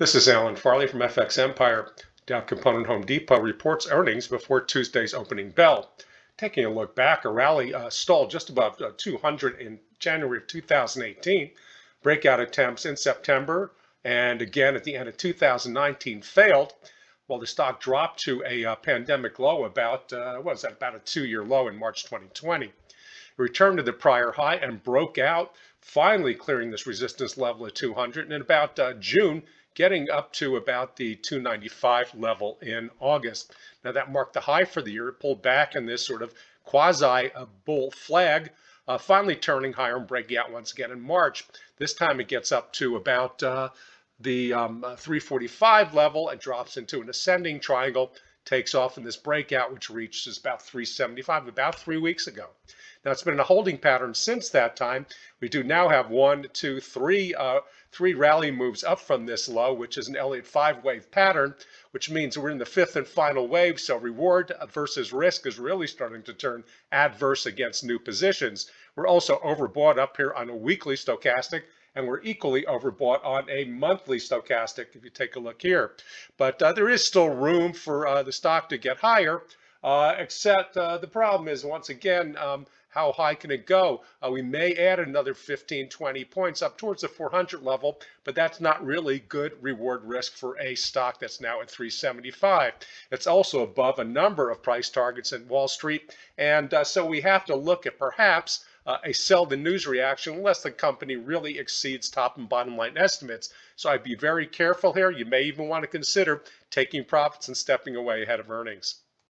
This is Alan Farley from FX Empire. Dow Component Home Depot reports earnings before Tuesday's opening bell. Taking a look back, a rally stalled just above 200 in January of 2018. Breakout attempts in September and again at the end of 2019 failed, while the stock dropped to a pandemic low about, what was that, about a 2-year low in March 2020. It returned to the prior high and broke out, finally clearing this resistance level at 200, and in about June, getting up to about the 295 level in August. Now that marked the high for the year. It pulled back in this sort of quasi bull flag, finally turning higher and breaking out once again in March. This time it gets up to about the 345 level and drops into an ascending triangle, takes off in this breakout, which reaches about 375 about 3 weeks ago. Now it's been in a holding pattern since that time. We do now have three rally moves up from this low, which is an Elliott 5-wave pattern, which means we're in the fifth and final wave. So reward versus risk is really starting to turn adverse against new positions. We're also overbought up here on a weekly stochastic, and we're equally overbought on a monthly stochastic if you take a look here. But there is still room for the stock to get higher, except the problem is, once again, how high can it go? We may add another 15, 20 points up towards the 400 level, but that's not really good reward risk for a stock that's now at 375. It's also above a number of price targets in Wall Street, and so we have to look at perhaps a sell the news reaction unless the company really exceeds top and bottom line estimates. So I'd be very careful here. You may even want to consider taking profits and stepping away ahead of earnings.